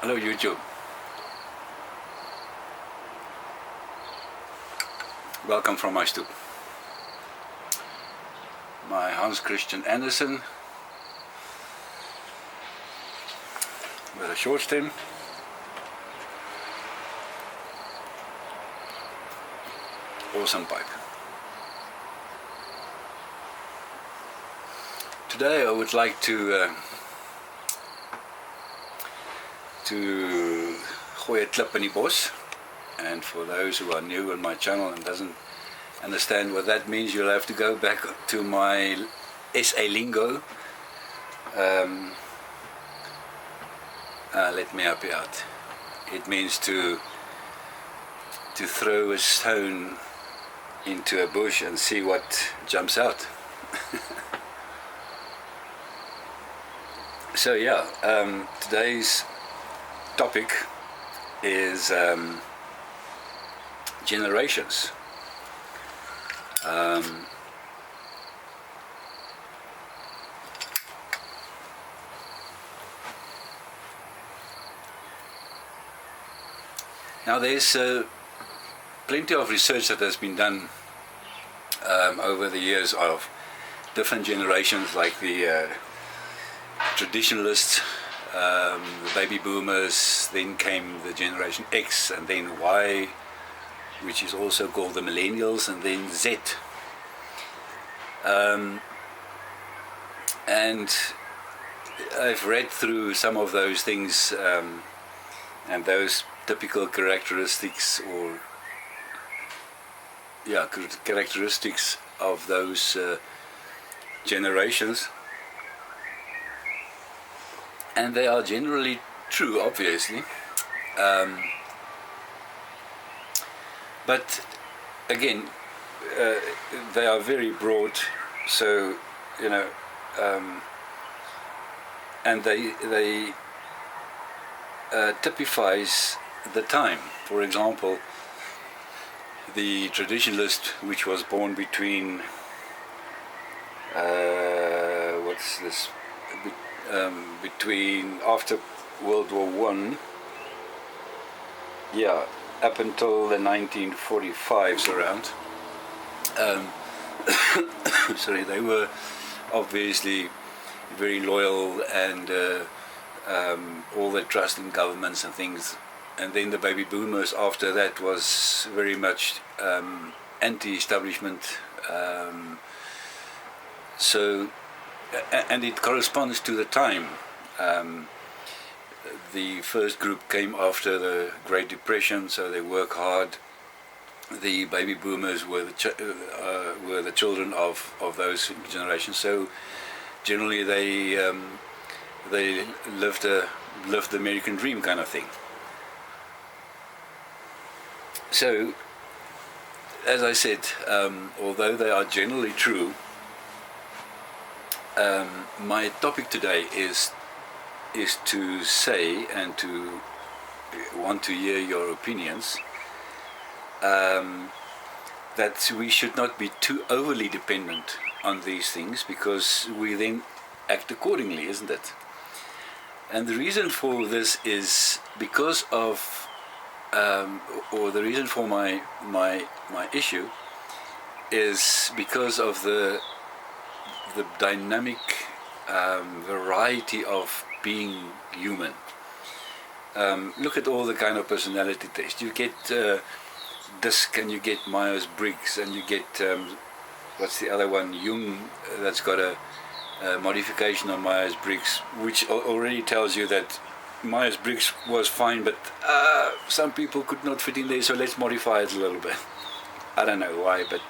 Hello YouTube. Welcome from my stoep. My Hans Christian Andersen with a short stem. Awesome pipe. Today I would like to gooi 'n klip in die bos, and for those who are new on my channel and doesn't understand what that means, you'll have to go back to my SA lingo. Let me help you out. It means to throw a stone into a bush and see what jumps out. So yeah, today's topic is generations. Now there's plenty of research that has been done over the years of different generations, like the traditionalists, the baby boomers, then came the generation X, and then Y, which is also called the millennials, and then Z. And I've read through some of those things, and those typical characteristics, or characteristics of those generations, and they are generally true, obviously, but again, they are very broad, so and they typifies the time. For example, the traditionalist, which was born between between after World War I, up until the 1945s around. Sorry, they were obviously very loyal and all their trust in governments and things. And then the baby boomers after that was very much anti-establishment. And it corresponds to the time. The first group came after the Great Depression, so they work hard. The baby boomers were the children of those generations. So generally they lived the American dream kind of thing. So, as I said, although they are generally true, my topic today is to say, and to want to hear your opinions, that we should not be too overly dependent on these things, because we then act accordingly, isn't it? And the reason for this is because of, or the reason for my issue is because of the dynamic variety of being human. Look at all the kind of personality tests. You get DISC, and you get Myers-Briggs, and you get what's the other one, Jung, that's got a modification on Myers-Briggs, which already tells you that Myers-Briggs was fine, but some people could not fit in there, so let's modify it a little bit. I don't know why, but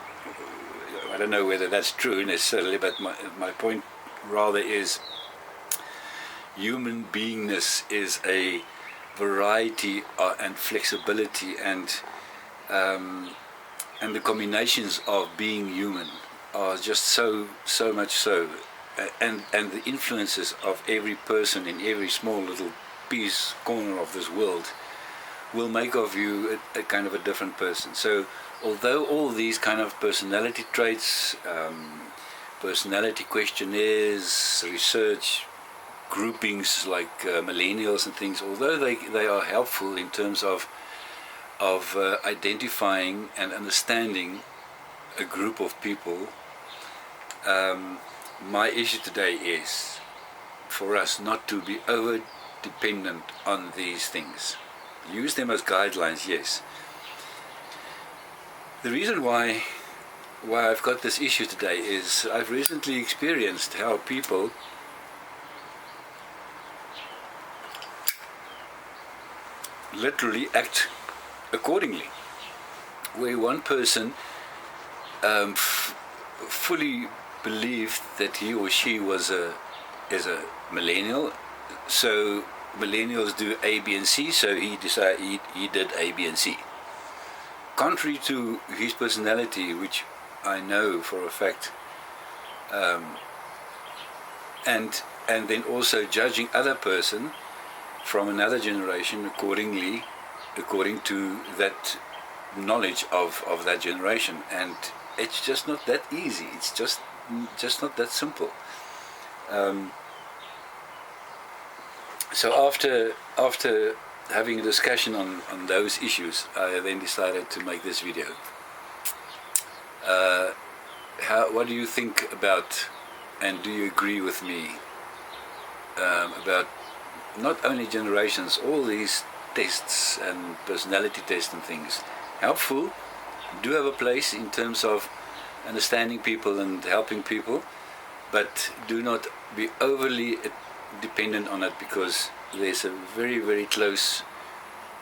I don't know whether that's true necessarily, but my point rather is human beingness is a variety and flexibility, and the combinations of being human are just so much so, and the influences of every person in every small little corner of this world will make of you a kind of a different person. So although all these kind of personality traits, personality questionnaires, research, groupings like millennials and things, although they are helpful in terms of identifying and understanding a group of people, my issue today is for us not to be over dependent on these things. Use them as guidelines, yes. The reason why I've got this issue today is I've recently experienced how people literally act accordingly, where one person fully believed that he or she is a millennial, so millennials do A, B and C, so he decided he did A, B and C. Contrary to his personality, which I know for a fact, and then also judging other person from another generation according to that knowledge of that generation, and it's just not that easy. It's just not that simple. So after having a discussion on those issues, I then decided to make this video. What do you think about, and do you agree with me about not only generations, all these tests and personality tests and things, helpful, do have a place in terms of understanding people and helping people, but do not be overly dependent on it, because there's a very, very close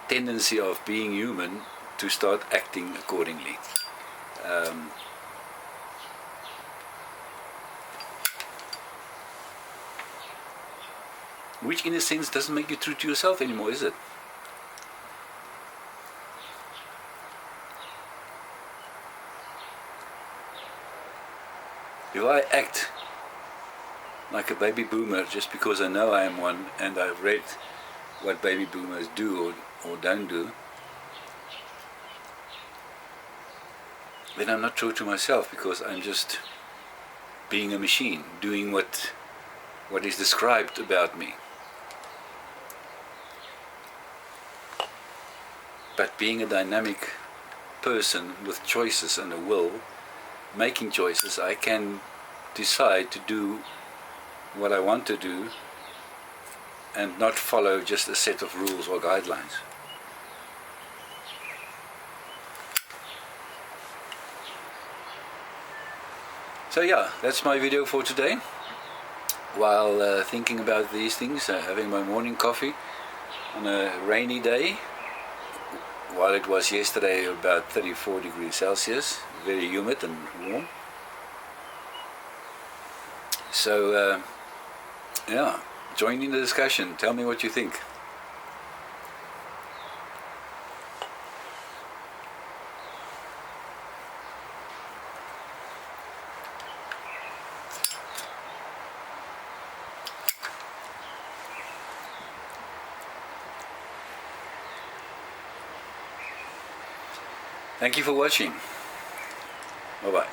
tendency of being human to start acting accordingly. Which in a sense doesn't make you true to yourself anymore, is it? If I act like a baby boomer just because I know I am one and I've read what baby boomers do or don't do, then I'm not true to myself, because I'm just being a machine, doing what is described about me. But being a dynamic person with choices and a will, making choices, I can decide to do what I want to do and not follow just a set of rules or guidelines. So yeah, that's my video for today. While thinking about these things, having my morning coffee on a rainy day, while it was yesterday about 34 degrees Celsius, very humid and warm. So yeah, join in the discussion. Tell me what you think. Thank you for watching. Bye-bye.